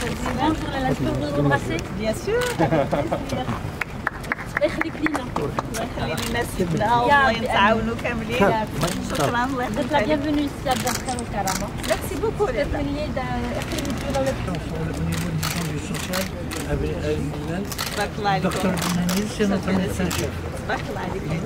Bonjour, je peux vous embrasser? Bien sûr. الله يخليك لينا. الله يخلي لنا سيدنا والله يتعاونوا كاملين. شكرا الله Vous êtes la bienvenue ici à Berkane au Karama. Merci beaucoup. Vous êtes lié d'Akhil Mitoula Au niveau du centre social, avec Milan, تبارك الله عليكم. Dr Benanil, c'est notre médecin-chef. تبارك الله عليكم.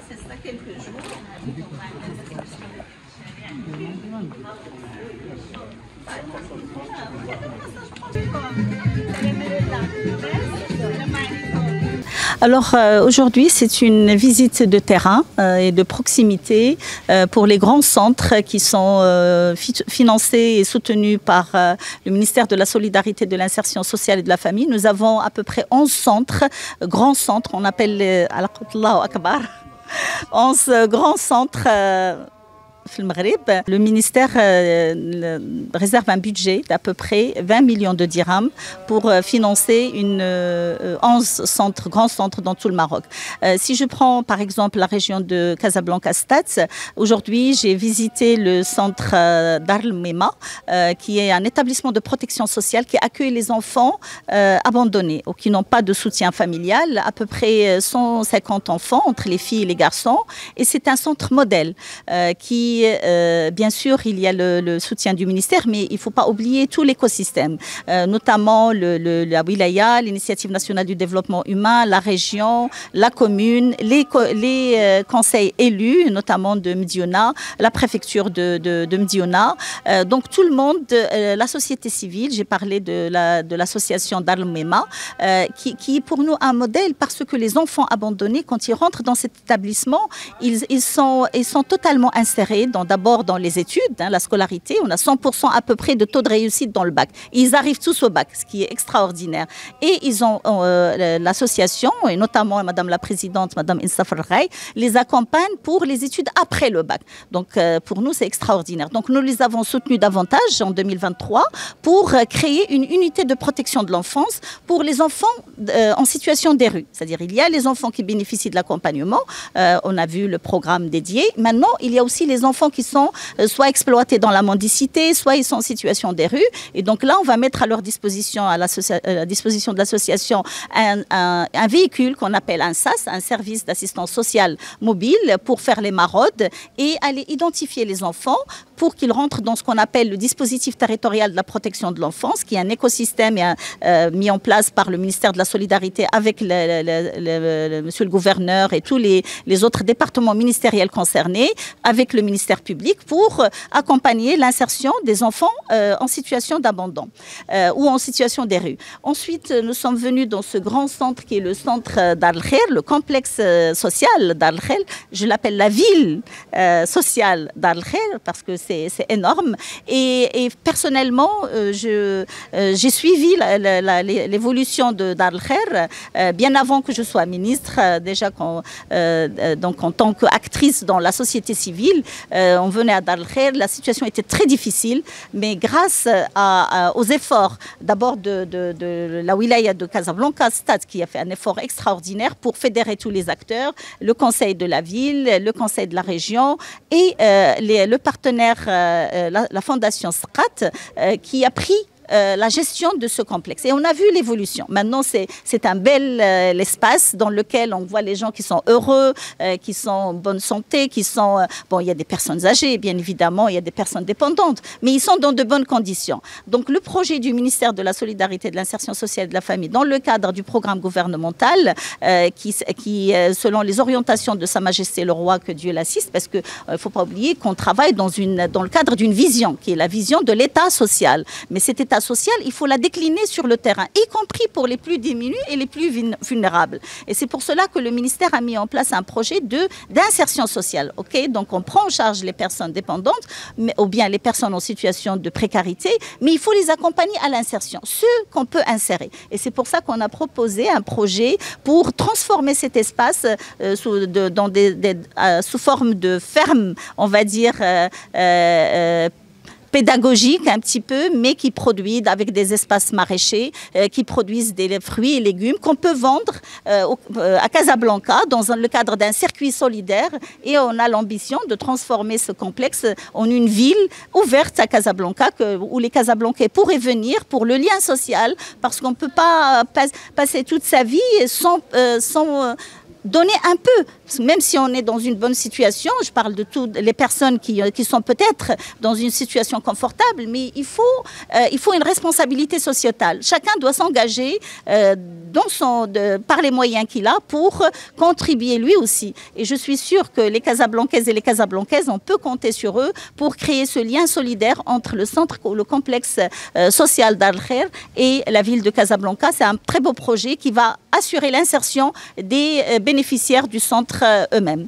C'est ça quelques jours. Alors aujourd'hui, c'est une visite de terrain et de proximité pour les grands centres qui sont financés et soutenus par le ministère de la Solidarité, de l'Insertion sociale et de la Famille. Nous avons à peu près 11 centres, grands centres, on appelle Allahu Akbar, 11 grands centres. Le ministère réserve un budget d'à peu près 20 millions de dirhams pour financer 11 grands centres dans tout le Maroc. Si je prends par exemple la région de Casablanca-Stade, aujourd'hui j'ai visité le centre Dar el-Mema, qui est un établissement de protection sociale qui accueille les enfants abandonnés ou qui n'ont pas de soutien familial, à peu près 150 enfants entre les filles et les garçons. Et c'est un centre modèle qui bien sûr, il y a le soutien du ministère, mais il ne faut pas oublier tout l'écosystème, notamment la wilaya, l'initiative nationale du développement humain, la région, la commune, les conseils élus, notamment de Mdiona, la préfecture de Mdiona. Donc tout le monde, la société civile, j'ai parlé de l'association Dar el-Mema, qui est pour nous un modèle parce que les enfants abandonnés, quand ils rentrent dans cet établissement, ils sont totalement insérés d'abord dans les études, la scolarité. On a 100% à peu près de taux de réussite dans le bac. Ils arrivent tous au bac, ce qui est extraordinaire. Et ils ont l'association, et notamment Madame la Présidente, Madame Insaf Al-Ray, les accompagne pour les études après le bac. Donc pour nous, c'est extraordinaire. Donc nous les avons soutenus davantage en 2023 pour créer une unité de protection de l'enfance pour les enfants en situation des rues. C'est-à-dire il y a les enfants qui bénéficient de l'accompagnement. On a vu le programme dédié. Maintenant, il y a aussi les enfants qui sont soit exploités dans la mendicité, soit ils sont en situation des rues. Et donc là, on va mettre à leur disposition, à la disposition de l'association, un véhicule qu'on appelle un SAS, un service d'assistance sociale mobile, pour faire les maraudes et aller identifier les enfants pour qu'ils rentrent dans ce qu'on appelle le dispositif territorial de la protection de l'enfance, qui est un écosystème mis en place par le ministère de la Solidarité avec monsieur le gouverneur et tous les autres départements ministériels concernés, avec le ministère public, pour accompagner l'insertion des enfants en situation d'abandon ou en situation des rues. Ensuite, nous sommes venus dans ce grand centre qui est le centre Dar el-Khair, le complexe social Dar el-Khair. Je l'appelle la ville sociale Dar el-Khair parce que c'est énorme. Et personnellement, j'ai suivi l'évolution de Dar el-Khair bien avant que je sois ministre. Déjà, donc en tant qu'actrice dans la société civile, on venait à Dar el-Khair, la situation était très difficile, mais grâce aux efforts d'abord de la wilaya de Casablanca-Stade, qui a fait un effort extraordinaire pour fédérer tous les acteurs, le conseil de la ville, le conseil de la région et le partenaire, la fondation SCRAT, qui a pris la gestion de ce complexe. Et on a vu l'évolution. Maintenant, c'est un bel espace dans lequel on voit les gens qui sont heureux, qui sont en bonne santé, qui sont... bon, il y a des personnes âgées, bien évidemment, il y a des personnes dépendantes, mais ils sont dans de bonnes conditions. Donc, le projet du ministère de la Solidarité, de l'Insertion sociale et de la Famille, dans le cadre du programme gouvernemental, qui selon les orientations de Sa Majesté le Roi, que Dieu l'assiste, parce qu'il ne faut pas oublier qu'on travaille dans le cadre d'une vision, qui est la vision de l'État social. Mais cet État social, il faut la décliner sur le terrain, y compris pour les plus démunis et les plus vulnérables. Et c'est pour cela que le ministère a mis en place un projet d'insertion sociale. Okay, donc on prend en charge les personnes dépendantes ou bien les personnes en situation de précarité, mais il faut les accompagner à l'insertion, ceux qu'on peut insérer. Et c'est pour ça qu'on a proposé un projet pour transformer cet espace sous forme de ferme, on va dire, pédagogique un petit peu, mais qui produit avec des espaces maraîchers, qui produisent des fruits et légumes qu'on peut vendre à Casablanca dans le cadre d'un circuit solidaire. Et on a l'ambition de transformer ce complexe en une ville ouverte à Casablanca, où les Casablancais pourraient venir pour le lien social, parce qu'on ne peut pas passer toute sa vie sans donner un peu, même si on est dans une bonne situation. Je parle de toutes les personnes qui sont peut-être dans une situation confortable, mais il faut une responsabilité sociétale. Chacun doit s'engager par les moyens qu'il a pour contribuer lui aussi. Et je suis sûre que les Casablancaises et les Casablancaises, on peut compter sur eux pour créer ce lien solidaire entre le complexe social d'Al Khair et la ville de Casablanca. C'est un très beau projet qui va assurer l'insertion des bénéficiaires du centre eux-mêmes.